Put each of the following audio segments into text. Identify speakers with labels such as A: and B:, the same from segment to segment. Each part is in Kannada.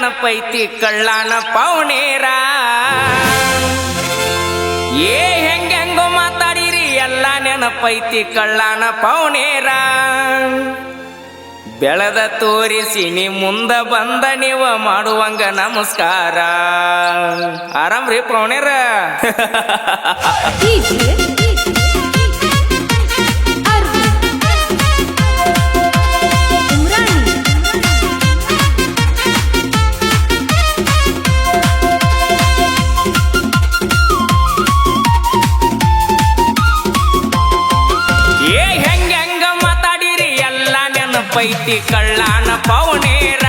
A: ನೆನಪೈತಿ ಕಳ್ಳಾನ ಪೌನೇರ ಹೆಂಗೋ ಮಾತಾಡಿರಿ ಎಲ್ಲ ನೆನಪೈತಿ ಕಳ್ಳಾನ ಪೌನೇರ ಬೆಳೆದ ತೋರಿಸಿ ನೀ ಮುಂದ ಬಂದ ನೀವ ಮಾಡುವಂಗ ನಮಸ್ಕಾರ ಆರಾಮ್ರಿ ಪೌನೇರ ಪೈತಿ ಕಳ್ಳಾನ ಪೌನೇರ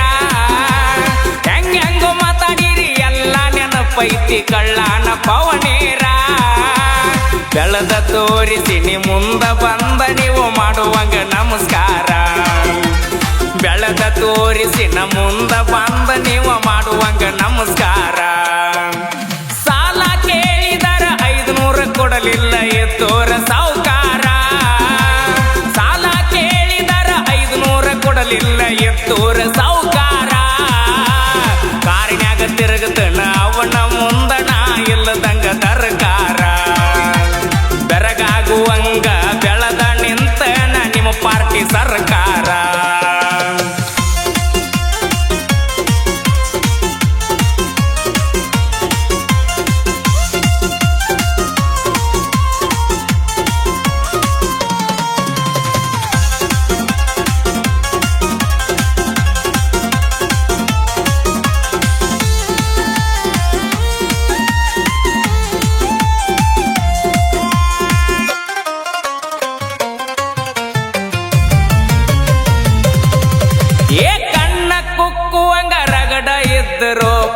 A: ಹೆಂಗೋ ಮಾತಾಡಿರಿ ಎಲ್ಲ ನೆನಪೈತಿ ಕಳ್ಳಾನ ಪೌನೇರ ಬೆಳೆದ ತೋರಿಸಿ ನೀ ಮುಂದ ಬಂದ ನೀವು ಮಾಡುವಂಗ ನಮಸ್ಕಾರ ಬೆಳೆದ ತೋರಿಸಿ ನ ಮುಂದ ಬಂದ ನೀವು ಮಾಡುವಂಗ ನಮಸ್ಕಾರ ಸಾಲ ಕೇಳಿದರ 500 ಕೊಡಲಿಲ್ಲ ಎದ್ದೋರ ಸಾವುಕಾರ ಕೊಡಲಿಲ್ಲ ಎತ್ತೂರ ಸಾವುಕಾರ ಕಾರಿನ್ಯಾಗ ತಿರುಗತನ ಅವನ ಮುಂದಣ ಇಲ್ಲದಂಗ ತರಕಾರ ಬೆರಗಾಗುವಂಗ ಬೆಳೆದ ನಿಂತನ ನಿಮ್ಮ ಪಾರ್ಟಿ ಸರ್ಕಾರ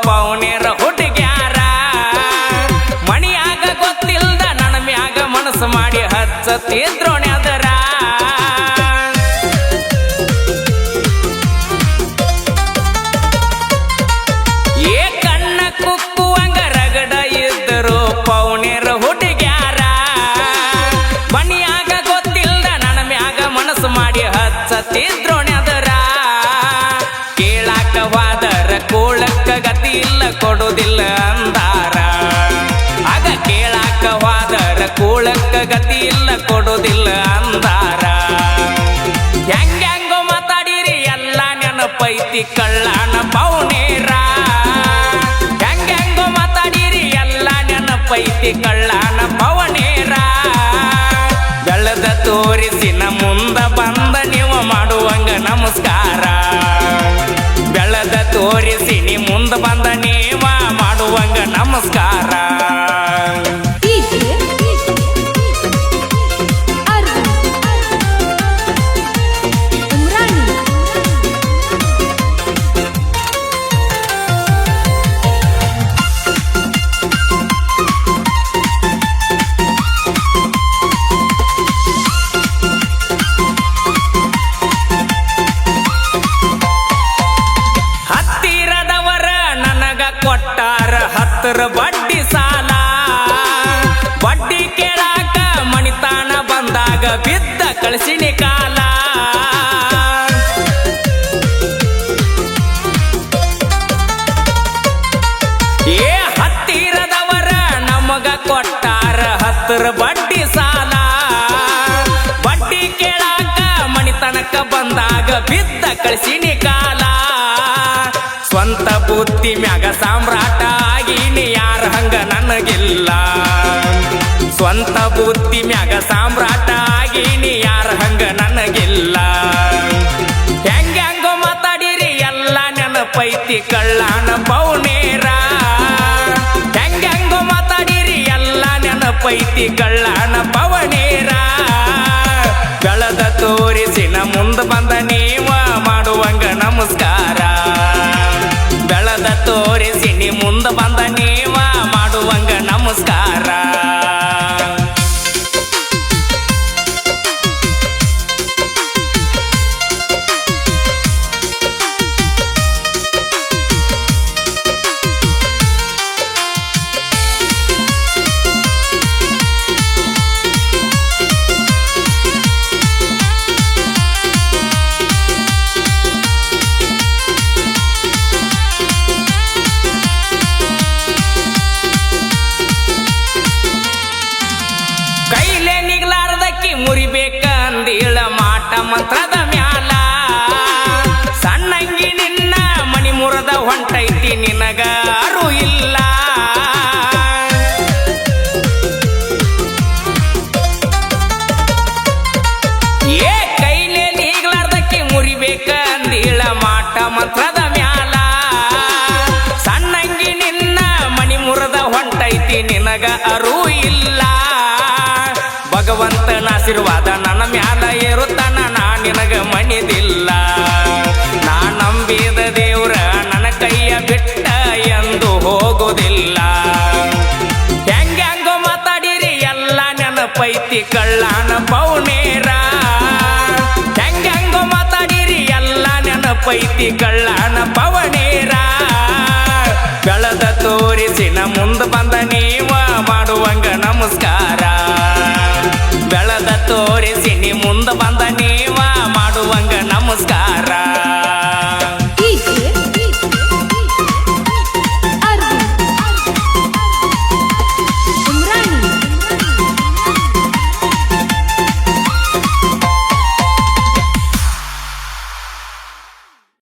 A: ಪೌನೇರ ಹುಡುಗ್ಯಾರ ಮಣಿಯಾಗ ಗೊತ್ತಿಲ್ದ ನನ್ನ ಮ್ಯಾಗ ಮನಸ್ಸು ಮಾಡಿ ಹಚ್ಚತಿದ್ರೋಣೆ ಅದರ ಕಣ್ಣ ಕುಕ್ಕುವಂಗ ರಗಡ ಇದ್ದರು ಪೌನೇರ ಹುಡುಗ್ಯಾರ ಮಣಿಯಾಗ ಗೊತ್ತಿಲ್ದ ನನ್ನ ಮ್ಯಾಗ ಮನಸ್ಸು ಮಾಡಿ ಹಚ್ಚತಿದ್ರೋಣೆ ಅದರ ಕೇಳಾಕವಾದರ ಕೋಳಕ್ಕ ಗತಿ ಇಲ್ಲ ಕೊಡುವುದಿಲ್ಲ ಅಂದಾರ ಆಗ ಕೇಳಾಕವಾದರ ಕೋಳಕ್ಕ ಗತಿ ಇಲ್ಲ ಕೊಡುವುದಿಲ್ಲ ಅಂದಾರ ಹೆಂಗೋ ಮಾತಾಡಿರಿ ಎಲ್ಲ ನೆನಪೈತಿ ಕಳ್ಳಾನ ಪೌನೇರ ಹೆಂಗೋ ಮಾತಾಡಿರಿ ಎಲ್ಲ ನೆನಪೈತಿ ಕಳ್ಳಾನ ಪೌನೇರ ಬೆಳೆದ ತೋರಿಸಿ ನ ಮುಂದ ಬಂದ ನೀವು ಮಾಡುವಂಗ ನಮಸ್ಕಾರ ಬೆಳೆದ ತೋರಿಸಿ ನೀ ಮುಂದ ಬಂದ ನೀವ ಮಾಡುವಂಗ ನಮಸ್ಕಾರ ಕೊಟ್ಟಾರ 10 ಬಡ್ಡಿ ಸಾಲ ಬಡ್ಡಿ ಕೇಳಾಕ ಮಣಿತಾನ ಬಂದಾಗ ಬಿದ್ದ ಕಳಸಿನಿ ಕಾಲ ಹತ್ತಿರದವರ ನಮಗ ಕೊಟ್ಟಾರ 10 ಬಡ್ಡಿ ಸಾಲ ಬಡ್ಡಿ ಕೇಳಾಕ ಮಣಿತನಕ ಬಂದಾಗ ಬಿದ್ದ ಕಳಸಿನಿ ಕಾಲ ಸ್ವಂತ ಬುದ್ಧಿ ಮ್ಯಾಗ ಸಾಮ್ರಾಟ ಆಗೀನಿ ಯಾರ ಹಂಗ ನನಗಿಲ್ಲ ಸ್ವಂತ ಬುದ್ಧಿ ಮ್ಯಾಗ ಸಾಮ್ರಾಟ ಆಗೀನಿ ಯಾರ ಹಂಗ ನನಗಿಲ್ಲ ಹೆಂಗೋ ಮಾತಾಡಿರಿ ಎಲ್ಲ ನೆನಪೈತಿ ಕಳ್ಳಾನ ಪೌನೇರ ಹೆಂಗೋ ಮಾತಾಡಿರಿ ಎಲ್ಲ ನೆನಪೈತಿ ಕಳ್ಳಾನ ಪೌನೇರ ಬೆಳೆದ ತೋರಿಸಿ ನ ಮುಂದ ಬಂದ ನೀವ ಮಾಡುವಂಗ ನಮಸ್ಕಾರ ಬೆಳೆದ ತೋರಿಸಿ ನೀ ಮುಂದ ಬಂದ ನೀವ ಮಾಡುವಂಗ ನಮಸ್ಕಾರ ನಿನಗ ಅರು ಇಲ್ಲ. ಏ ಕೈಲೇ ನೀಗ್ಲಾರ್ದಕ್ಕೆ ಮುರಿಬೇಕ ಅಂದೀಳ ಮಾಟ ಮಂತ್ರದ ಮ್ಯಾಲ. ಸಣ್ಣಂಗಿ ನಿನ್ನ ಮಣಿ ಮುರದ ಹೊಂಟೈತಿ ನಿನಗ ಅರು ಇಲ್ಲ. ಭಗವಂತನ ಆಶೀರ್ವಾದ ನನ್ನ ಮ್ಯಾಲ ಇರುತ್ತಾನ ನಾ ನಿನಗ ಮಣಿದಿಲ್ಲ. ನಾ ನಂಬಿದ ದೇವ್ರ ನನ್ನ ಕೈಯ ಬಿಟ್ಟ ಎಂದು ಹೋಗುವುದಿಲ್ಲ. ಹೆಂಗೋ ಮಾತಾಡಿರಿ ಎಲ್ಲ ನೆನಪೈತಿ ಕಳ್ಳಾನ ಪೌನೇರ. ಹೆಂಗೋ ಮಾತಾಡಿರಿ ಎಲ್ಲ ನೆನಪೈತಿ ಕಳ್ಳಾನ ಪವನೇರ. ಬೆಳೆದ ತೋರಿಸಿನ ಮುಂದ ಬಂದ ನೀವ ಮಾಡುವಂಗ ನಮಸ್ಕಾರ. ಬೆಳೆದ ತೋರಿಸಿ ನೀ ಮುಂದ ಬಂದ ನೀವ ಮಾಡುವಂಗ ನಮಸ್ಕಾರ.